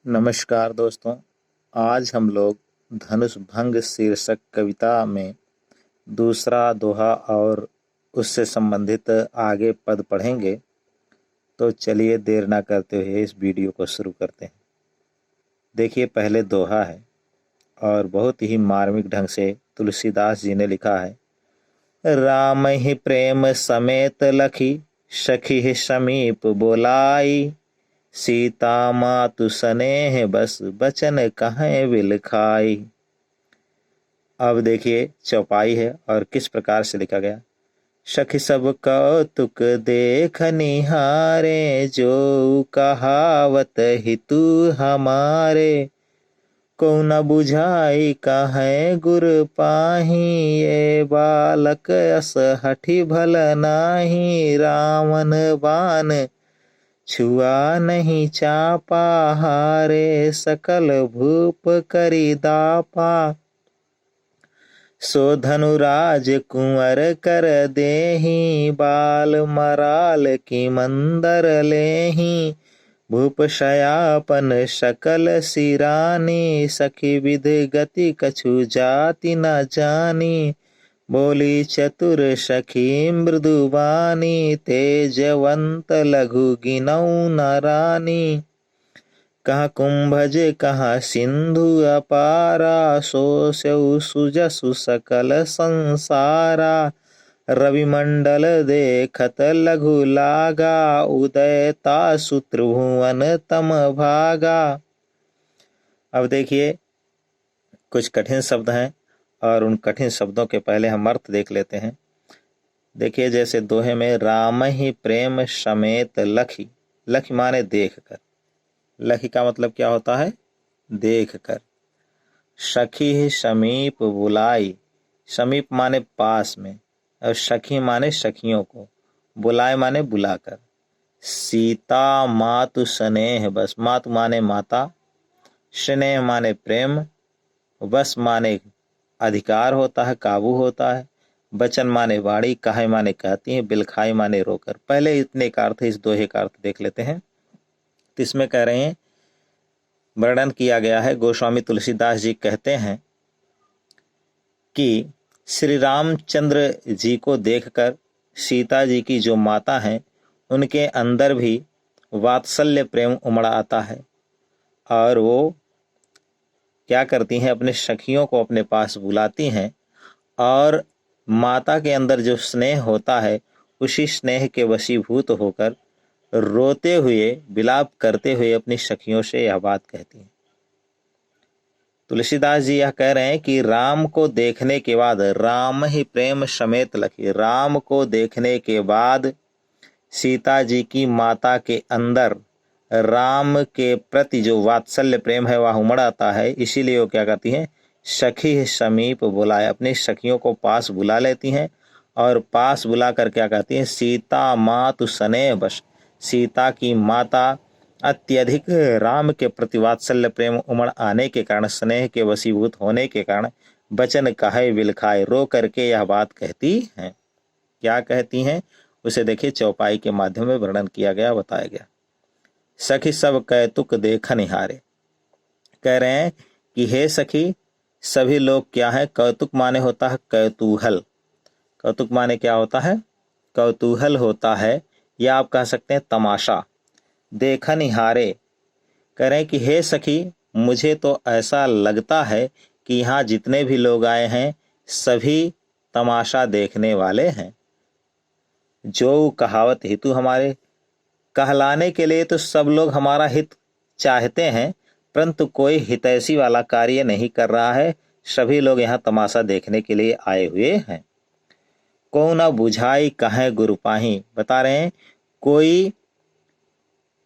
नमस्कार दोस्तों। आज हम लोग धनुष भंग शीर्षक कविता में दूसरा दोहा और उससे संबंधित आगे पद पढ़ेंगे। तो चलिए देर ना करते हुए इस वीडियो को शुरू करते हैं। देखिए, पहले दोहा है और बहुत ही मार्मिक ढंग से तुलसीदास जी ने लिखा है। राम ही प्रेम समेत लखी, सखी ही समीप बोलाई, सीता मातु स्नेह बस बचन कहें विलखाई। अब देखिए चौपाई है और किस प्रकार से लिखा गया। सखी सब कौतुक देख निहारे, जो कहावत हितु हमारे, को न बुझाई कहें गुर पाही, ये बालक अस हठी भल नाही, रावण बान छुआ नहीं चापा, हारे सकल भूप करी दापा, सो धनुराज कुंवर कर देही, बाल मराल की मंदर लेही, भूप शयापन सकल सिरानी, सखी विध गति कछु जाति न जानी, बोली चतुर सखी मृदुबानी, तेजवंत लघु गिनऊ न रानी, कहाँ कुंभज कहाँ सिंधु अपारा, सो स्यउ सुजसु सकल संसारा, रविमंडल देखत लघु लागा, उदयता त्रिभुवन तम भागा। अब देखिए कुछ कठिन शब्द हैं और उन कठिन शब्दों के पहले हम अर्थ देख लेते हैं। देखिए, जैसे दोहे में राम ही प्रेम समेत लखी, लखी माने देख कर, लखी का मतलब क्या होता है? देख कर। सखी ही समीप बुलाई, समीप माने पास में, और सखी माने सखियों को, बुलाए माने बुलाकर। सीता मातु स्नेह बस, मातु माने माता, स्नेह माने प्रेम, बस माने अधिकार होता है, काबू होता है, बचन माने वाणी, कहे माने कहती है, बिलखाई माने रोकर। पहले इतने का अर्थ, इस दोहे का अर्थ देख लेते हैं। तो इसमें कह रहे हैं, वर्णन किया गया है, गोस्वामी तुलसीदास जी कहते हैं कि श्री रामचंद्र जी को देखकर सीता जी की जो माता हैं उनके अंदर भी वात्सल्य प्रेम उमड़ आता है और वो क्या करती हैं, अपने सखियों को अपने पास बुलाती हैं और माता के अंदर जो स्नेह होता है उसी स्नेह के वशीभूत होकर रोते हुए, विलाप करते हुए अपनी सखियों से यह बात कहती हैं। तुलसीदास जी यह कह रहे हैं कि राम को देखने के बाद, राम ही प्रेम समेत लखी, राम को देखने के बाद सीता जी की माता के अंदर राम के प्रति जो वात्सल्य प्रेम है वह उमड़ आता है। इसीलिए वो क्या करती हैं, सखी समीप बुलाए, अपनी सखियों को पास बुला लेती हैं और पास बुला कर क्या कहती हैं, सीता मातु स्नेह बस, सीता की माता अत्यधिक राम के प्रति वात्सल्य प्रेम उमड़ आने के कारण, स्नेह के वशीभूत होने के कारण, बचन कहे विलखाए, रो करके यह बात कहती हैं। क्या कहती हैं उसे देखिए चौपाई के माध्यम में वर्णन किया गया, बताया गया। सखी सब कौतुक देख निहारे, कह रहे हैं कि हे सखी, सभी लोग क्या है, कौतुक माने होता है कौतूहल, कौतुक माने क्या होता है, कौतूहल होता है, या आप कह सकते हैं तमाशा। देखा निहारे, कह रहे हैं कि हे सखी, मुझे तो ऐसा लगता है कि यहाँ जितने भी लोग आए हैं सभी तमाशा देखने वाले हैं। जो कहावत हेतु हमारे, कहलाने के लिए तो सब लोग हमारा हित चाहते हैं, परंतु कोई हितैषी वाला कार्य नहीं कर रहा है, सभी लोग यहाँ तमाशा देखने के लिए आए हुए हैं। को न बुझाई कहें गुरु पाही, बता रहे हैं कोई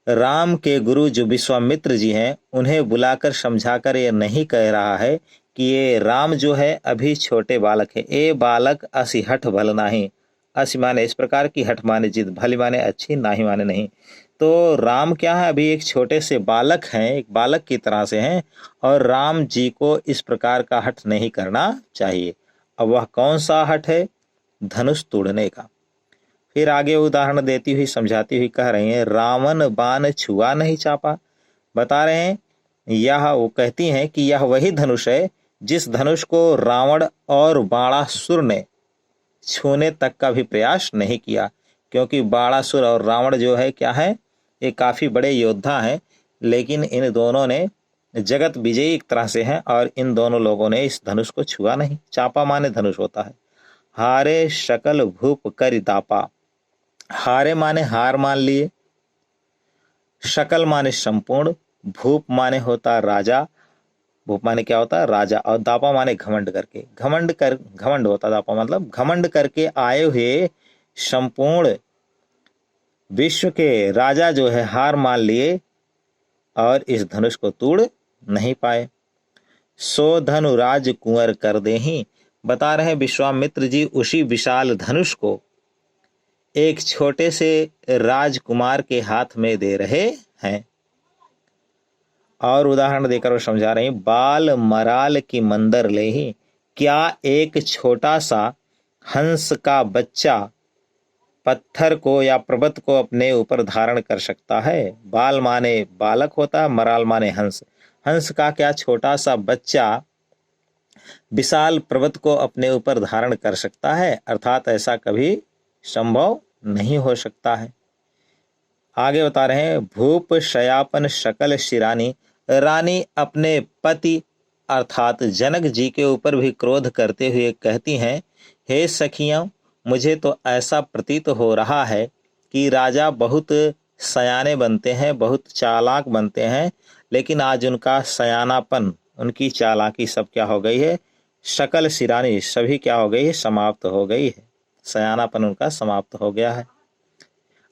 राम के गुरु जो विश्वामित्र जी हैं उन्हें बुलाकर समझाकर ये नहीं कह रहा है कि ये राम जो है अभी छोटे बालक है, ए बालक असी हठ भल नाही, असी माने इस प्रकार की, हठ माने जिद, भली माने अच्छी, नाही माने नहीं। तो राम क्या है, अभी एक छोटे से बालक हैं, एक बालक की तरह से हैं और राम जी को इस प्रकार का हठ नहीं करना चाहिए। अब वह कौन सा हठ है? धनुष तोड़ने का। फिर आगे उदाहरण देती हुई समझाती हुई कह रही हैं, रावण बाण छुआ नहीं चापा, बता रहे हैं यह वो कहती हैं कि यह वही धनुष है जिस धनुष को रावण और बाणासुर ने छूने तक का भी प्रयास नहीं किया, क्योंकि बाणासुर और रावण जो है क्या है, ये काफ़ी बड़े योद्धा हैं, लेकिन इन दोनों ने जगत विजयी एक तरह से हैं और इन दोनों लोगों ने इस धनुष को छुआ नहीं। चापा माने धनुष होता है। हारे शकल भूप कर दापा, हारे माने हार मान लिए, शकल माने संपूर्ण, भूप माने होता राजा, भूप माने क्या होता है, राजा, और दापा माने घमंड करके, घमंड होता दापा मतलब घमंड करके आए हुए संपूर्ण विश्व के राजा जो है हार मान लिए और इस धनुष को तोड़ नहीं पाए। सो धनुराज कुंवर कर देहि, बता रहे विश्वामित्र जी उसी विशाल धनुष को एक छोटे से राजकुमार के हाथ में दे रहे हैं। और उदाहरण देकर वो समझा रहे हैं, बाल मराल की मंदर ले ही, क्या एक छोटा सा हंस का बच्चा पत्थर को या पर्वत को अपने ऊपर धारण कर सकता है? बाल माने बालक होता है, मराल माने हंस। हंस का क्या छोटा सा बच्चा विशाल पर्वत को अपने ऊपर धारण कर सकता है? अर्थात ऐसा कभी संभव नहीं हो सकता है। आगे बता रहे हैं, भूप शयापन शकल शिरानी, रानी अपने पति अर्थात जनक जी के ऊपर भी क्रोध करते हुए कहती हैं, हे सखियों, मुझे तो ऐसा प्रतीत हो रहा है कि राजा बहुत सयाने बनते हैं, बहुत चालाक बनते हैं, लेकिन आज उनका सयानापन, उनकी चालाकी सब क्या हो गई है, शकल शिरानी सभी क्या हो गई है, समाप्त हो गई है। सयानापन उनका समाप्त हो गया है।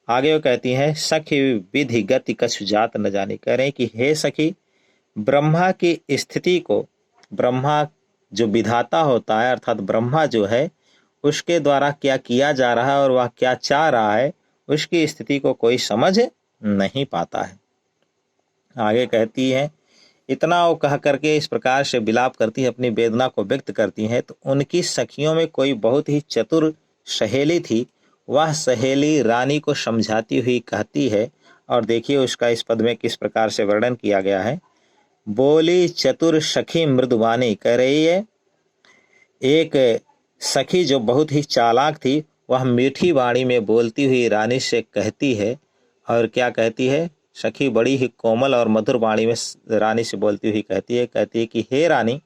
आगे वो कहती हैं, सखी विधि गति कछु जात न जानी, कह रहे हैं कि हे सखी, ब्रह्मा की स्थिति को, ब्रह्मा जो विधाता होता है अर्थात ब्रह्मा जो है, उसके द्वारा क्या किया जा रहा है और वह क्या चाह रहा है, उसकी स्थिति को कोई समझ नहीं पाता है। आगे कहती है, इतना वो कह करके इस प्रकार से विलाप करती है, अपनी वेदना को व्यक्त करती है। तो उनकी सखियों में कोई बहुत ही चतुर सहेली थी, वह सहेली रानी को समझाती हुई कहती है, और देखिए उसका इस पद में किस प्रकार से वर्णन किया गया है। बोली चतुर सखी मृदुवानी, कह रही है एक सखी जो बहुत ही चालाक थी, वह मीठी वाणी में बोलती हुई रानी से कहती है, और क्या कहती है, सखी बड़ी ही कोमल और मधुर वाणी में रानी से बोलती हुई कहती है कि हे रानी,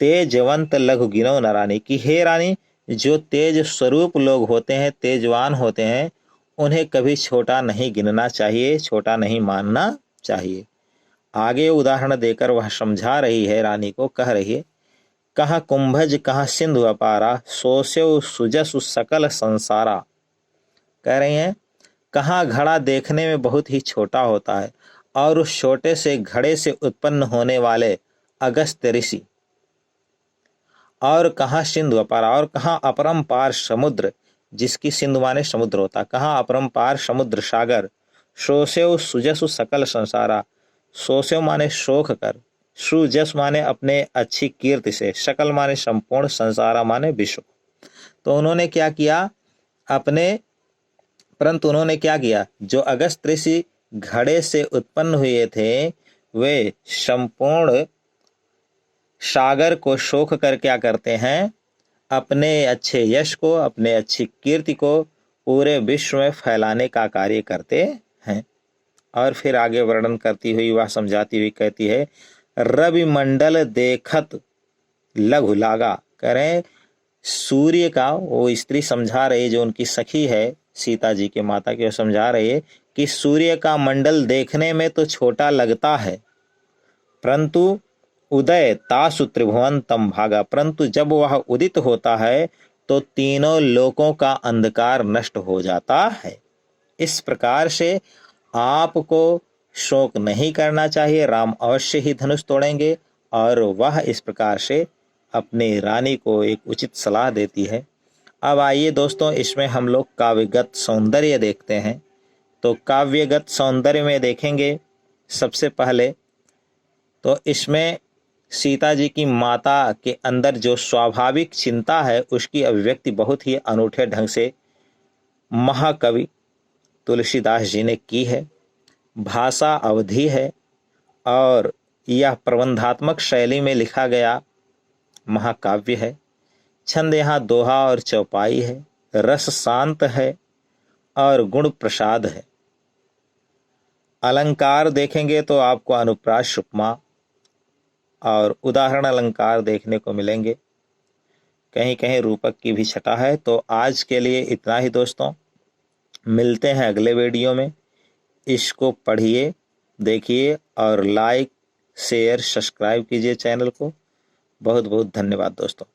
तेजवंत लघु गिनो न रानी, कि हे रानी, जो तेज स्वरूप लोग होते हैं, तेजवान होते हैं, उन्हें कभी छोटा नहीं गिनना चाहिए, छोटा नहीं मानना चाहिए। आगे उदाहरण देकर वह समझा रही है रानी को, कह रही है, कहाँ कुंभज कहाँ सिंधु अपारा, सोस्यो सुजसु सकल संसारा, कह रही हैं कहाँ घड़ा देखने में बहुत ही छोटा होता है और उस छोटे से घड़े से उत्पन्न होने वाले अगस्त्य ऋषि, और कहाँ सिंधु अपारा, और कहाँ अपरंपार समुद्र, जिसकी सिंधु माने समुद्र होता, कहाँ अपरंपार समुद्र सागर, सोस्यो सुजसु सकल संसारा, सोस्यो माने शोक कर, सुजस माने अपने अच्छी कीर्ति से, सकल माने संपूर्ण, संसारा माने विश्व। तो उन्होंने क्या किया, परंतु उन्होंने क्या किया, जो अगस्त्य ऋषि घड़े से उत्पन्न हुए थे, वे संपूर्ण सागर को शोक कर क्या करते हैं, अपने अच्छे यश को, अपने अच्छी कीर्ति को पूरे विश्व में फैलाने का कार्य करते हैं। और फिर आगे वर्णन करती हुई वह समझाती हुई कहती है, रवि मंडल देखत लघु लागा, कह रहे हैं सूर्य का, वो स्त्री समझा रही जो उनकी सखी है सीता जी के माता की, वो समझा रही है कि सूर्य का मंडल देखने में तो छोटा लगता है, परंतु उदय तासु त्रिभुवन तम भागा, परंतु जब वह उदित होता है तो तीनों लोकों का अंधकार नष्ट हो जाता है। इस प्रकार से आपको शोक नहीं करना चाहिए, राम अवश्य ही धनुष तोड़ेंगे। और वह इस प्रकार से अपनी रानी को एक उचित सलाह देती है। अब आइए दोस्तों, इसमें हम लोग काव्यगत सौंदर्य देखते हैं। तो काव्यगत सौंदर्य में देखेंगे सबसे पहले तो इसमें सीता जी की माता के अंदर जो स्वाभाविक चिंता है उसकी अभिव्यक्ति बहुत ही अनूठे ढंग से महाकवि तुलसीदास जी ने की है। भाषा अवधि है और यह प्रबंधात्मक शैली में लिखा गया महाकाव्य है। छंद यहाँ दोहा और चौपाई है। रस शांत है और गुण प्रसाद है। अलंकार देखेंगे तो आपको अनुप्रास, उपमा और उदाहरण अलंकार देखने को मिलेंगे। कहीं कहीं रूपक की भी छटा है। तो आज के लिए इतना ही दोस्तों, मिलते हैं अगले वीडियो में। इसको पढ़िए, देखिए और लाइक, शेयर, सब्सक्राइब कीजिए चैनल को। बहुत बहुत धन्यवाद दोस्तों।